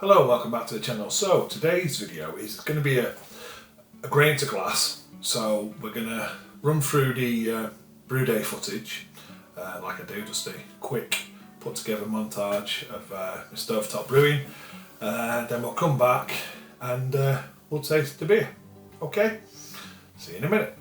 Hello and welcome back to the channel. So today's video is going to be a grain to glass. So we're going to run through the brew day footage like I do, just a quick put together montage of stovetop brewing. Then we'll come back and we'll taste the beer. Okay, see you in a minute.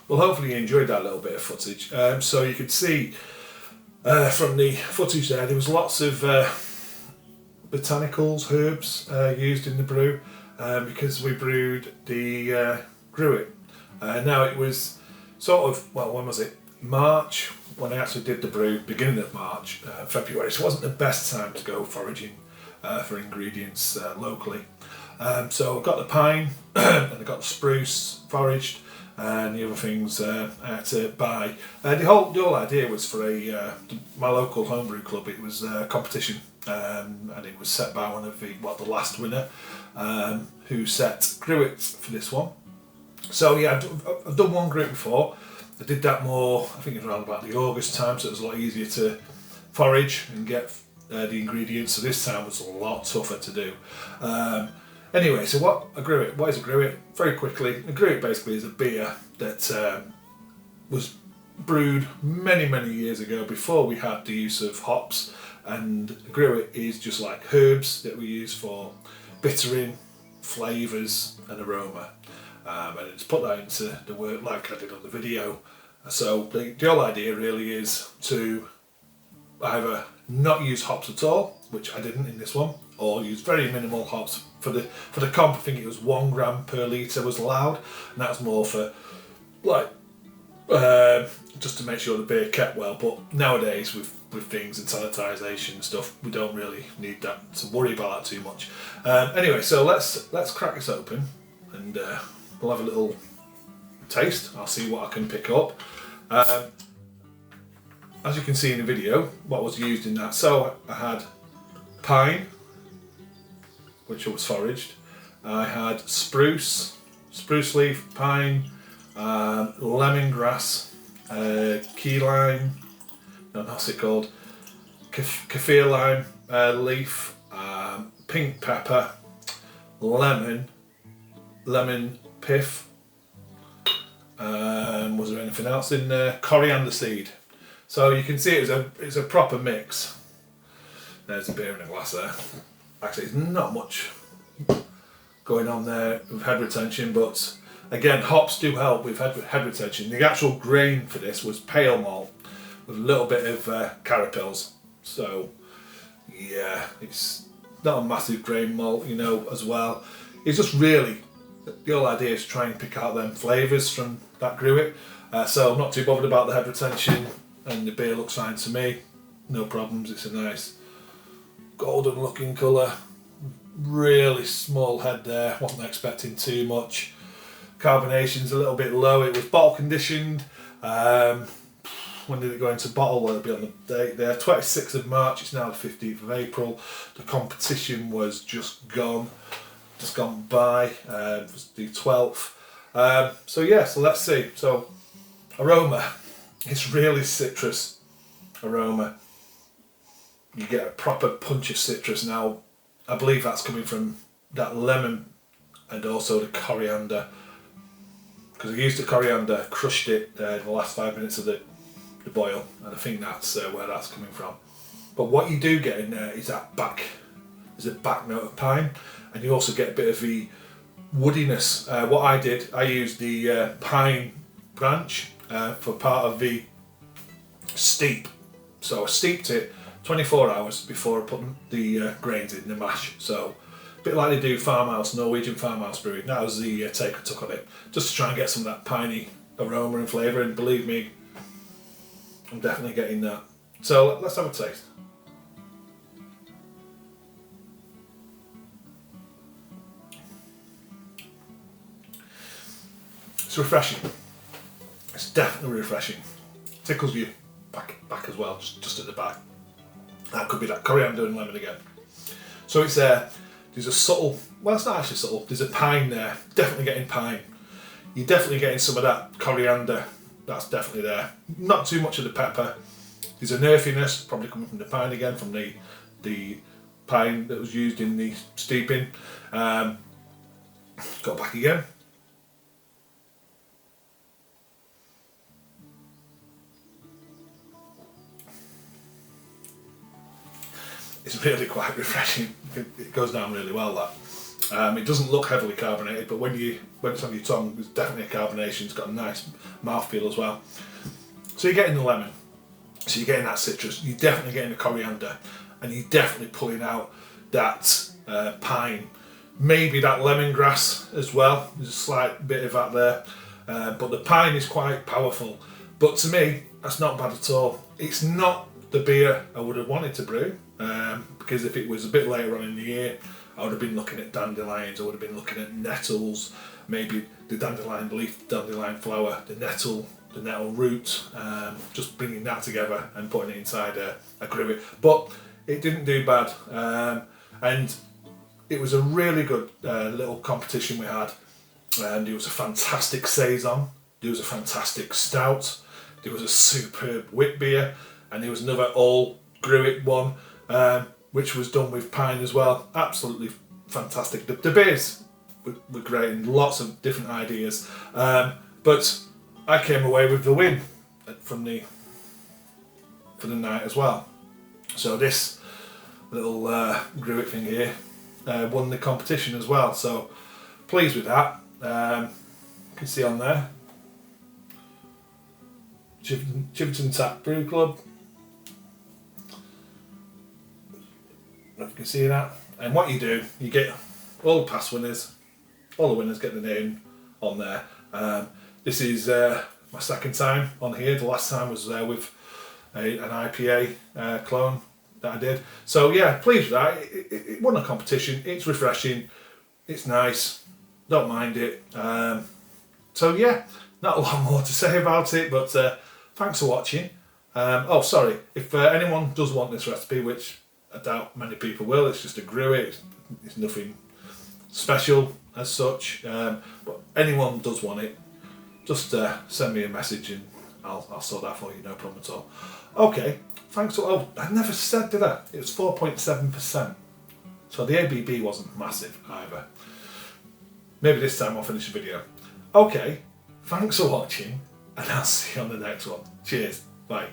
Well, hopefully you enjoyed that little bit of footage. So you could see from the footage there was lots of botanicals, herbs used in the brew because we brewed the Gruit. Now it was sort of, well, when was it? March, when I actually did the brew, beginning of March, February. So it wasn't the best time to go foraging for ingredients locally. So I got the pine and I got the spruce foraged, and the other things I had to buy. The whole idea was for my local homebrew club. It was a competition, and it was set by one of the last winner, who set Gruit for this one. So yeah, I've done one Gruit before. I did that more, I think it was around about the August time, so it was a lot easier to forage and get the ingredients. So this time was a lot tougher to do. Anyway, so what is a Gruit? Very quickly, a Gruit basically is a beer that was brewed many years ago, before we had the use of hops, and a Gruit is just like herbs that we use for bittering, flavours and aroma, and it's put that into the work like I did on the video. So the whole idea really is to either not use hops at all, which I didn't in this one, or use very minimal hops. For the comp, I think it was 1 gram per litre was allowed, and that's more for like just to make sure the beer kept well. But nowadays with things and sanitisation and stuff, we don't really need that to worry about that too much. Anyway, so let's crack this open and we'll have a little taste. I'll see what I can pick up. As you can see in the video, what was used in that. So I had pine, which was foraged. I had spruce leaf, pine, lemongrass, key lime, no, that's it called, kaffir lime leaf, pink pepper, lemon pith, Was there anything else in there? Coriander seed. So you can see it's a proper mix. There's a beer in a glass there. Actually, there's not much going on there with head retention, but again, hops do help with head retention. The actual grain for this was pale malt with a little bit of carapils. So yeah, it's not a massive grain malt, you know, as well. It's just really, the whole idea is to try and pick out them flavours from that Gruit. So I'm not too bothered about the head retention, and the beer looks fine to me. No problems, it's a nice golden looking colour. Really small head there, wasn't expecting too much. Carbonation's a little bit low. It was bottle conditioned. When did it go into bottle? Well, it'll be on the date there. 26th of March, it's now the 15th of April. The competition was just gone by. It was the 12th. So yeah, so let's see. So aroma, it's really citrus aroma. You get a proper punch of citrus now. I believe that's coming from that lemon and also the coriander. Because I used the coriander, crushed it in the last 5 minutes of the boil, and I think that's where that's coming from. But what you do get in there is that back note of pine, and you also get a bit of the woodiness. What I did, I used the pine branch for part of the steep. So I steeped it 24 hours before I put the grains in the mash. So a bit like they do farmhouse, Norwegian farmhouse brewing. That was the take I took on it, just to try and get some of that piney aroma and flavour, and believe me, I'm definitely getting that. So let's have a taste. It's refreshing. It's definitely refreshing. Tickles you back as well, just at the back. That could be that coriander and lemon again. So it's there's a subtle, well, it's not actually subtle, there's a pine there. Definitely getting pine. You're definitely getting some of that coriander. That's definitely there. Not too much of the pepper. There's an earthiness, probably coming from the pine again, from the pine that was used in the steeping. Go back again. It's really quite refreshing. It goes down really well, that. It doesn't look heavily carbonated, but when it's on your tongue, there's definitely a carbonation. It's got a nice mouthfeel as well. So you're getting the lemon, so you're getting that citrus, you're definitely getting the coriander, and you're definitely pulling out that pine. Maybe that lemongrass as well. There's a slight bit of that there, but the pine is quite powerful. But to me, that's not bad at all. It's not the beer I would have wanted to brew, because if it was a bit later on in the year, I would have been looking at dandelions, I would have been looking at nettles, maybe the dandelion leaf, dandelion flower, the nettle root, just bringing that together and putting it inside a Gruit. But it didn't do bad, and it was a really good little competition we had. And there was a fantastic saison, there was a fantastic stout, there was a superb wit beer, and there was another all Gruit one, which was done with pine as well. Absolutely fantastic. The beers were great and lots of different ideas. But I came away with the win for the night as well. So this little Gruit thing here won the competition as well. So pleased with that. You can see on there, Chiverton Tap Brew Club. If you can see that. And what you do, you get all the past winners, all the winners get the name on there. This is my second time on here. The last time was with an IPA clone that I did. So yeah, pleased with that. It won a competition. It's refreshing. It's nice. Don't mind it. So yeah, not a lot more to say about it, but thanks for watching. Oh, sorry. If anyone does want this recipe, which I doubt many people will, it's just a Gruit. It's nothing special as such. But anyone does want it, just send me a message and I'll sort that for you, no problem at all. Okay, thanks. Oh, I never said, did I? It was 4.7%. So the ABB wasn't massive either. Maybe this time I'll finish the video. Okay, Thanks for watching, and I'll see you on the next one. Cheers. Bye.